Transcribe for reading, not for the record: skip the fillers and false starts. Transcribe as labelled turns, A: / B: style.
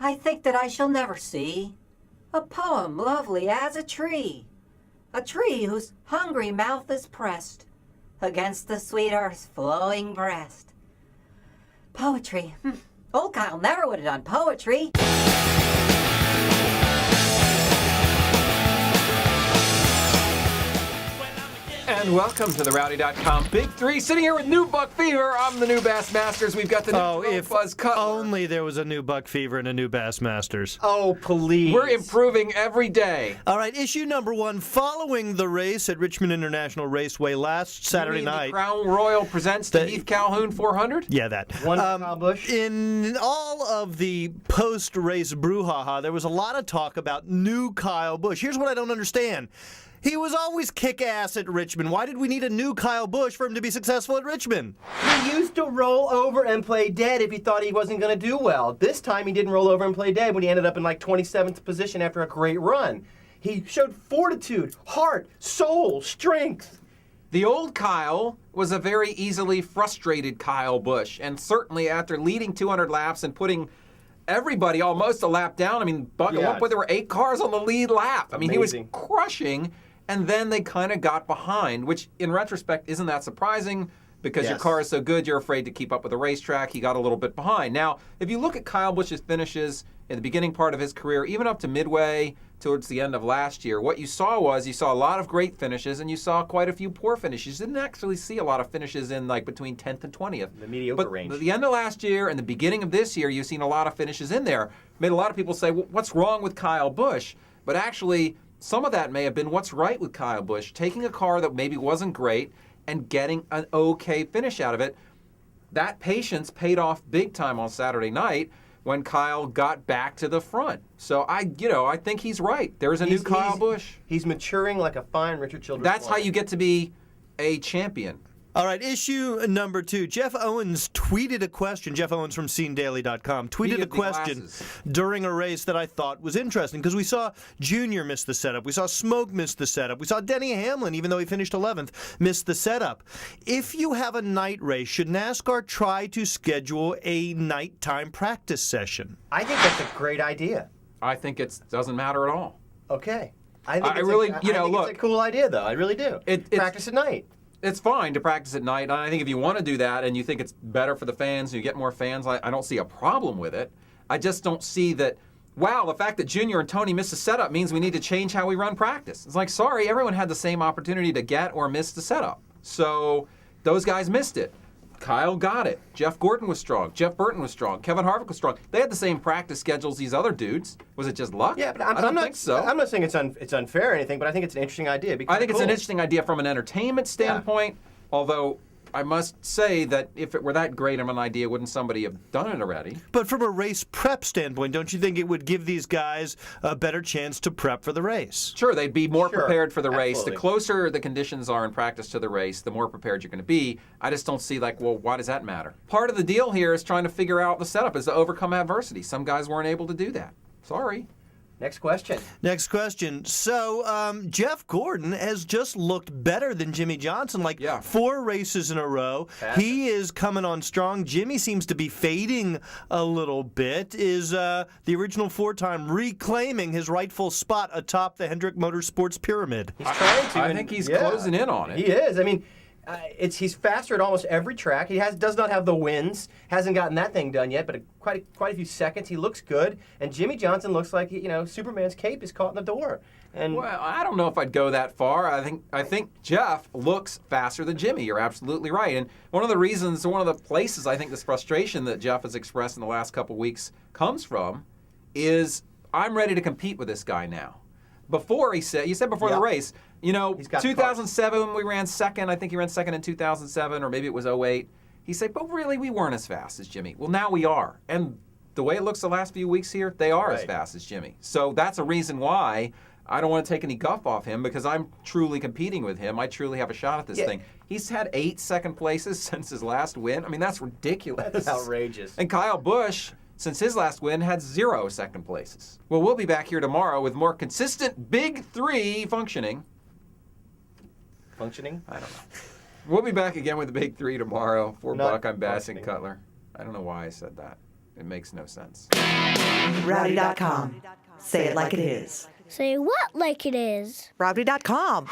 A: I think that I shall never see a poem lovely as a tree whose hungry mouth is pressed against the sweet earth's flowing breast. Poetry. Old Kyle never would have done poetry.
B: And welcome to the Rowdy.com Big Three. Sitting here with new Buck Fever. I'm the new Bassmasters. We've got the new Buzz Cutler.
C: Only there was a new Buck Fever and a new Bassmasters.
D: Oh, please.
B: We're improving every day.
C: All right, issue number 1. Following the race at Richmond International Raceway last Saturday night.
B: The Crown Royal presents the Heath Calhoun 400?
C: Yeah, that.
D: One Kyle Busch.
C: In all of the post-race brouhaha, there was a lot of talk about new Kyle Busch. Here's what I don't understand. He was always kick-ass at Richmond. Why did we need a new Kyle Busch for him to be successful at Richmond?
D: He used to roll over and play dead if he thought he wasn't going to do well. This time he didn't roll over and play dead when he ended up in like 27th position after a great run. He showed fortitude, heart, soul, strength.
B: The old Kyle was a very easily frustrated Kyle Busch, and certainly after leading 200 laps and putting everybody almost a lap down. I mean, Buck, at one point there were 8 cars on the lead lap. I mean, he was crushing. And then they kind of got behind, which in retrospect isn't that surprising because your car is so good you're afraid to keep up with the racetrack. He got a little bit behind. Now, if you look at Kyle Busch's finishes in the beginning part of his career, even up to midway towards the end of last year, what you saw a lot of great finishes and you saw quite a few poor finishes. You didn't actually see a lot of finishes in like between 10th and 20th.
D: The mediocre range.
B: But at the end of last year and the beginning of this year, you've seen a lot of finishes in there. Made a lot of people say, well, what's wrong with Kyle Busch? But actually, some of that may have been what's right with Kyle Busch, taking a car that maybe wasn't great and getting an okay finish out of it. That patience paid off big time on Saturday night when Kyle got back to the front. So I think he's right. There's a new Kyle Busch.
D: He's maturing like a fine Richard Childress.
B: That's how you get to be a champion.
C: All right, issue number 2. Jeff Owens tweeted a question. Jeff Owens from SceneDaily.com tweeted a question during a race that I thought was interesting because we saw Junior miss the setup. We saw Smoke miss the setup. We saw Denny Hamlin, even though he finished 11th, miss the setup. If you have a night race, should NASCAR try to schedule a nighttime practice session?
D: I think that's a great idea.
B: I think it doesn't matter at all.
D: Okay. I think
B: look,
D: it's a cool idea, though. I really do. Practice at night.
B: It's fine to practice at night. And I think if you want to do that and you think it's better for the fans and you get more fans, I don't see a problem with it. I just don't see that, wow, the fact that Junior and Tony missed the setup means we need to change how we run practice. It's like, sorry, everyone had the same opportunity to get or miss the setup. So those guys missed it. Kyle got it. Jeff Gordon was strong. Jeff Burton was strong. Kevin Harvick was strong. They had the same practice schedules these other dudes. Was it just luck?
D: Yeah, but
B: I don't think so.
D: I'm not saying it's unfair or anything, but I think it's an interesting idea.
B: I think it's an interesting idea from an entertainment standpoint, although I must say that if it were that great of an idea, wouldn't somebody have done it already?
C: But from a race prep standpoint, don't you think it would give these guys a better chance to prep for the race?
B: Sure, they'd be more prepared for the race.
D: Absolutely.
B: The closer the conditions are in practice to the race, the more prepared you're going to be. I just don't see, well, why does that matter? Part of the deal here is trying to figure out the setup, is to overcome adversity. Some guys weren't able to do that. Sorry.
D: Next question.
C: So, Jeff Gordon has just looked better than Jimmie Johnson, 4 races in a row. He is coming on strong. Jimmie seems to be fading a little bit. Is the original 4-time reclaiming his rightful spot atop the Hendrick Motorsports pyramid?
D: He's trying to.
B: I think he's closing in on it.
D: He is. I mean, he's faster at almost every track. He does not have the wins. Hasn't gotten that thing done yet, but quite a few seconds. He looks good, and Jimmie Johnson looks like Superman's cape is caught in the door. And
B: well, I don't know if I'd go that far. I think Jeff looks faster than Jimmie. You're absolutely right. And one of the places I think this frustration that Jeff has expressed in the last couple weeks comes from is I'm ready to compete with this guy now. Before you said before the race, 2007 we ran second. I think he ran second in 2007, or maybe it was 2008. He said, but really we weren't as fast as Jimmie. Well, now we are. And the way it looks the last few weeks here, they are as fast as Jimmie. So that's a reason why I don't want to take any guff off him, because I'm truly competing with him. I truly have a shot at this thing. He's had 8 second places since his last win. I mean, that's ridiculous.
D: That's outrageous.
B: And Kyle Busch, since his last win, had 0 second places. Well, we'll be back here tomorrow with more consistent Big Three functioning.
D: Functioning?
B: I don't know. We'll be back again with the Big Three tomorrow. For Buck, I'm Bass and Cutler. I don't know why I said that. It makes no sense.
E: Rowdy.com. Say it like it is.
F: Say what like it is?
E: Rowdy.com.